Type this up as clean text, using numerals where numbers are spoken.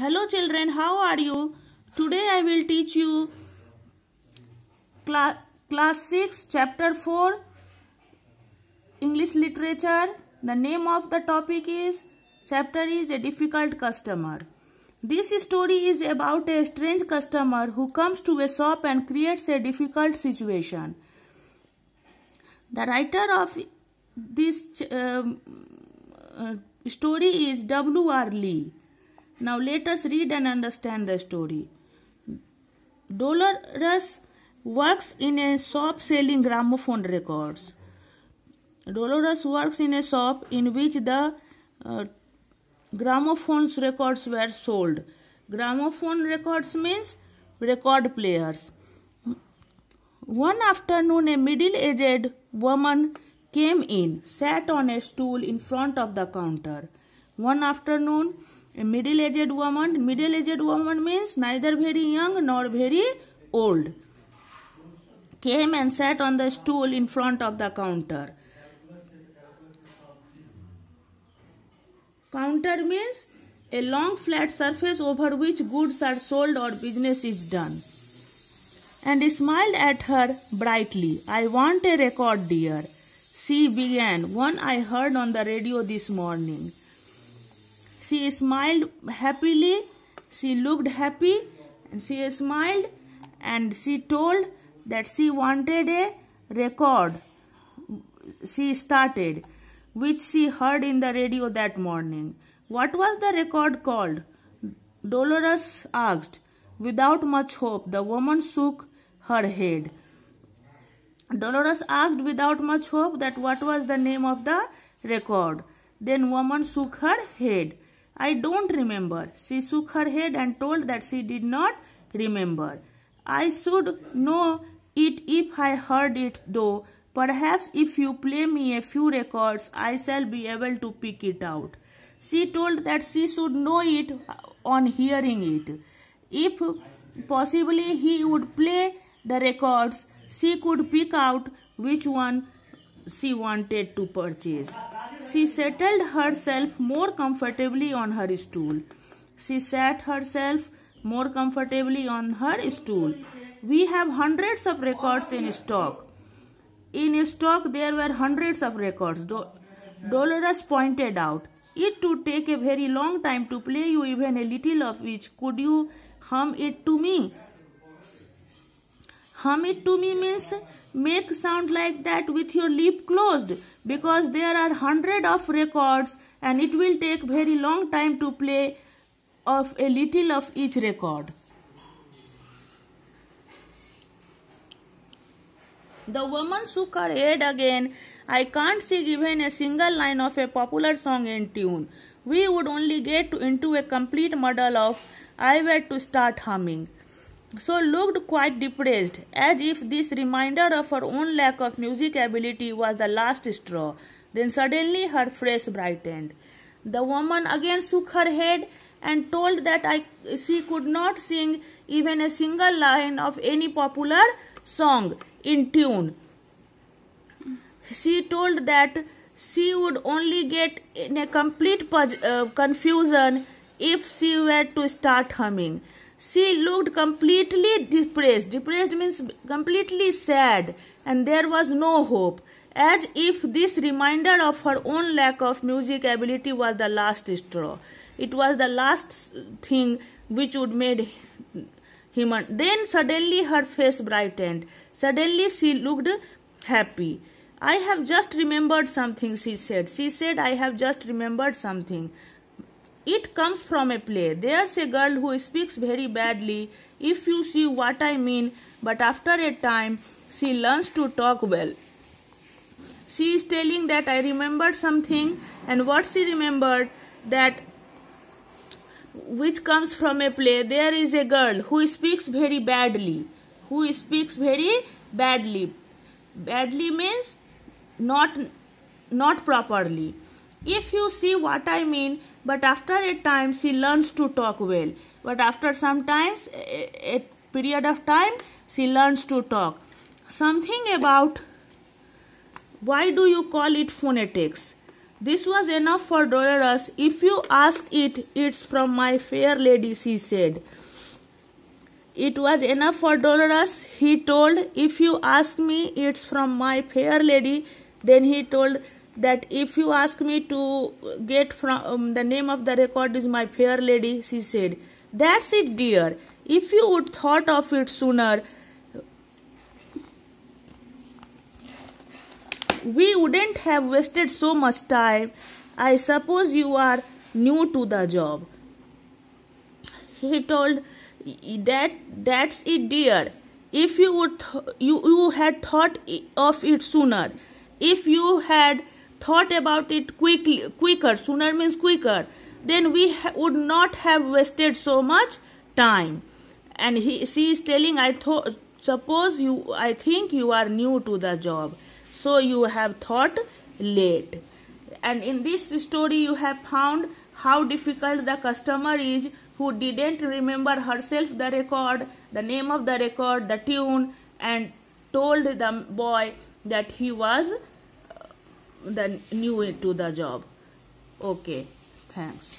Hello children, how are you? Today I will teach you class 6 chapter 4 English literature. The name of the topic is chapter is a difficult customer. This story is about a strange customer who comes to a shop and creates a difficult situation. The writer of this story is W.R. Lee. Now let us read and understand the story. Dolores works in a shop selling gramophone records. Dolores works in a shop in which the gramophone records were sold. Gramophone records means record players. One afternoon, a middle-aged woman came in, sat on a stool in front of the counter. One afternoon, a middle-aged woman means neither very young nor very old, came and sat on the stool in front of the counter. Counter means a long flat surface over which goods are sold or business is done. And he smiled at her brightly. "I want a record, dear," she began. "One I heard on the radio this morning." She smiled happily. She looked happy and she smiled and she told that she wanted a record. She started, which she heard in the radio that morning. What was the record called? Dolores asked. Without much hope, the woman shook her head. Dolores asked without much hope that what was the name of the record. Then woman shook her head. "I don't remember." She shook her head and told that she did not remember. "I should know it if I heard it though. Perhaps if you play me a few records, I shall be able to pick it out." She told that she should know it on hearing it. If possibly he would play the records, she could pick out which one she wanted to purchase. She settled herself more comfortably on her stool. She sat herself more comfortably on her stool. "We have hundreds of records in stock." In stock there were hundreds of records, Dolores pointed out. "It would take a very long time to play you even a little of each. Could you hum it to me?" Hum it to me means make sound like that with your lip closed, because there are hundreds of records and it will take very long time to play of a little of each record. The woman shook her head again. "I can't sing even a single line of a popular song in tune. We would only get into a complete muddle of I were to start humming." So looked quite depressed, as if this reminder of her own lack of music ability was the last straw. Then suddenly her face brightened. The woman again shook her head and told that she could not sing even a single line of any popular song in tune. She told that she would only get in a complete confusion if she were to start humming. She looked completely depressed. Depressed means completely sad, and there was no hope, as if this reminder of her own lack of music ability was the last straw. It was the last thing which would make him. Then suddenly her face brightened. Suddenly she looked happy. "I have just remembered something," she said. She said, "I have just remembered something. It comes from a play. There's a girl who speaks very badly, if you see what I mean, but after a time she learns to talk well." She is telling that I remembered something, and what she remembered, that which comes from a play. There is a girl who speaks very badly. Who speaks very badly. Badly means not properly. "If you see what I mean, but after a time she learns to talk well." But after some times, a period of time, she learns to talk. Something about, why do you call it phonetics? This was enough for Dolores. If you ask it, it's from my fair lady, she said. It was enough for Dolores, he told. If you ask me, it's from my fair lady. Then he told that if you ask me to get from the name of the record is my fair lady, she said. That's it, dear. If you would thought of it sooner, we wouldn't have wasted so much time. I suppose you are new to the job. He told that's it, dear. If you would you had thought of it sooner. If you had thought about it quicker, sooner means quicker, then we would not have wasted so much time. And she is telling, I think you are new to the job, so you have thought late. And in this story you have found how difficult the customer is who didn't remember herself the record, the name of the record, the tune, and told the boy that he was new to the job. Okay, thanks.